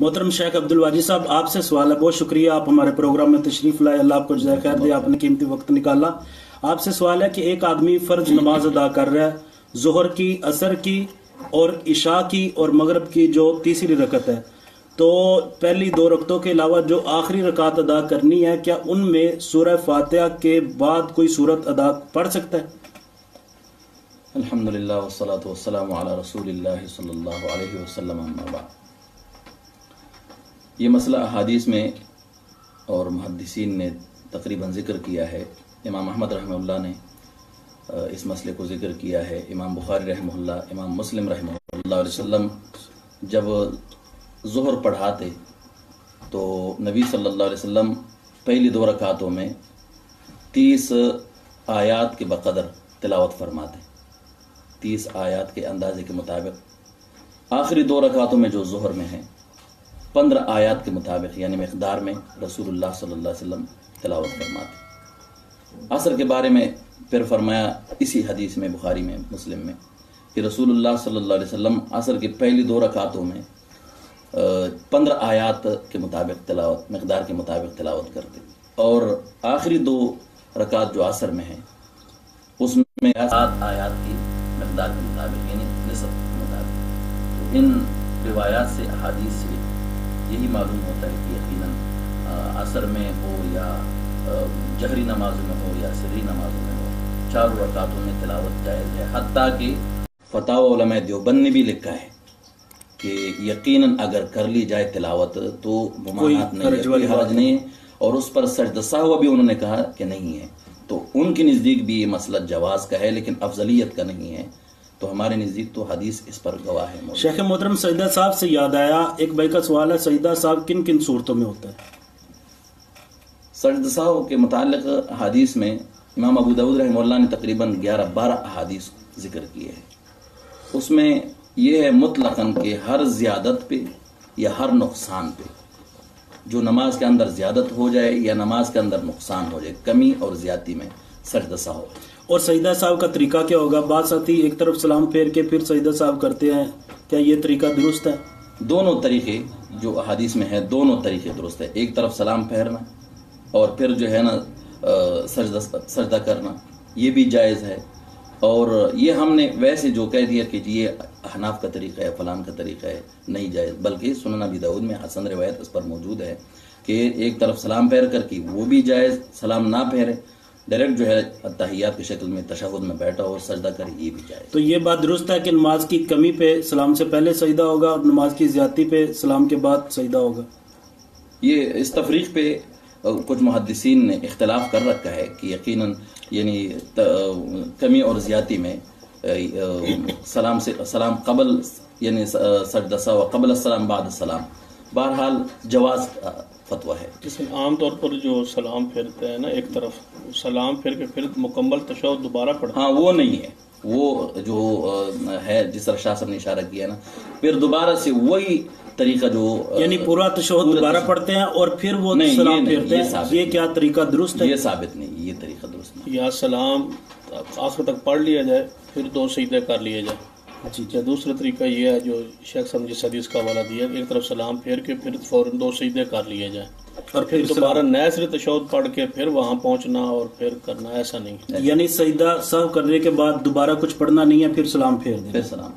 मोहतरम शेख अब्दुल वाजिद साहब, आपसे सवाल है। बहुत शुक्रिया, आप हमारे प्रोग्राम में तशरीफ लाए, अल्लाह आपको जज़ाए खैर दे, आपने कीमती वक्त निकाला। आपसे सवाल है कि एक आदमी फर्ज नमाज अदा कर रहा है, जोहर की, असर की और इशा की और मगरब की जो तीसरी रकत है, तो पहली दो रकतों के अलावा जो आखिरी रकात अदा करनी है, क्या उनमें सूरह फातिहा के बाद कोई सूरत अदा पढ़ सकता है? अल्हम्दुलिल्लाह वस्सलातु वस्सलामु अला रसूलिल्लाह सल्लल्लाहु अलैहि वसल्लम, अम्मा बाद। ये मसला अहादीस में और मुहद्दिसीन ने तकरीबन ज़िक्र किया है। इमाम अहमद रहमहुल्लाह ने इस मसले को ज़िक्र किया है। इमाम बुखारी रहमहुल्लाह, इमाम मुस्लिम रहमहुल्लाह वसल्लम जब ज़ुहर पढ़ाते तो नबी सल्लल्लाहु अलैहि वसल्लम पहली दो रकातों में 30 आयात के बक़दर तिलावत फरमाते, 30 आयात के अंदाजे के मुताबिक। आखिरी दो रकातों में जो ज़ुहर में है 15 आयात के मुताबिक यानी मिक़दार में रसूलुल्लाह सल्लल्लाहु अलैहि वसल्लम तिलावत फरमाते। असर के बारे में फिर फरमाया इसी हदीस में, बुखारी में, मुस्लिम में, कि रसूलुल्लाह सल्लल्लाहु अलैहि वसल्लम असर की पहली दो रकातों में 15 आयात के मुताबिक तिलावत, मिक़दार के मुताबिक तिलावत करते, और आखिरी दो रकात जो असर में है उसमें 7 आयात की मिक़दार के मुताबिक यानी निसफ के मुताबिक। तो इन रिवायात से, अहादीस से यही मालूम होता है कि यकीनन असर में हो या जहरी नमाजों में हो या सिर्री नमाजों में हो, चारों रकातों में तिलावत जायज़ है। हत्ता कि फतावा उलमा देवबंद ने भी लिखा है कि यकीनन अगर कर ली जाए तिलावत तो मुमानात नहीं है, कोई हरज नहीं है, और उस पर सजदा सहव भी उन्होंने कहा कि नहीं है। तो उनके नज़दीक भी ये मसला जवाज़ का है, लेकिन अफजलियत का नहीं है। तो हमारे नज़दीक तो हदीस इस पर गवाह है। शेख मोहतरम, सजदा साहब से याद आया, एक भाई का सवाल है, सजदा साहब किन किन सूरतों में होता है? सजदा साहब के मुताल्लिक़ हदीस में इमाम अबू दाऊद रहमहुल्लाह ने तकरीबन 11-12 हदीस जिक्र किए हैं। उसमें यह है मुतलक़न कि हर ज़ियादत पे या हर नुकसान पे, जो नमाज के अंदर ज़ियादत हो जाए या नमाज के अंदर नुकसान हो जाए, कमी और ज़्यादती में सजदा साहब। और सजदा साहब का तरीका क्या होगा? बात साथी एक तरफ सलाम फेर के फिर सजदा साहब करते हैं, क्या ये तरीका दुरुस्त है? दोनों तरीके जो हदीस में है, दोनों तरीके दुरुस्त है। एक तरफ सलाम फेरना और फिर जो है ना सजदा करना, ये भी जायज़ है। और ये हमने वैसे जो कह दिया कि ये हनाफ का तरीका है, फलान का तरीका है, नहीं जायज़। बल्कि सुनन अबी दाऊद में हसन रिवायत इस पर मौजूद है कि एक तरफ सलाम फेर कर की, वो भी जायज़। सलाम ना फेरे, डायरेक्ट जो है तहियात की शक्ल में तशहुद में बैठा और सजदा करे, ये भी जायज़। तो ये बात दुरुस्त है कि नमाज की कमी पे सलाम से पहले सजदा होगा और नमाज की ज़्यादती पे सलाम के बाद सजदा होगा? ये इस तफरीक पे कुछ मुहद्दिसीन ने इख्तलाफ कर रखा है कि यकीनन यानी कमी और ज़्यादती में सलाम कबल यानी सजदा सवा कबल सलाम बाद सलाम, बहरहाल जवाज़ फतवा है। जिसमें आम तौर पर जो सलाम फेरते हैं ना, एक तरफ सलाम फेर के फिर मुकम्मल तशहुद दोबारा पढ़ते, हाँ वो नहीं है। वो जो है जिस तरह शाह साहब ने इशारा किया ना, फिर दोबारा से वही तरीका जो यानी पूरा तशहुद दोबारा पढ़ते हैं और फिर वो सलाम फेरते हैं, ये क्या तरीका दुरुस्त है? ये साबित नहीं, ये तरीका दुरुस्त नहीं। या सलाम आखिर तक पढ़ लिया जाए फिर 2 सजदे कर लिए जाए। या दूसरा तरीका ये है जो शेख साहब जिस हदीस का हवाला दिया, एक तरफ सलाम फेर के फिर फौरन 2 सजदे कर लिए जाए और फिर दोबारा नए सिरे तशहुद पढ़ के फिर वहाँ पहुँचना और फिर करना, ऐसा नहीं। यानी सजदा सहव करने के बाद दोबारा कुछ पढ़ना नहीं है, फिर सलाम फेर देना। फिर सलाम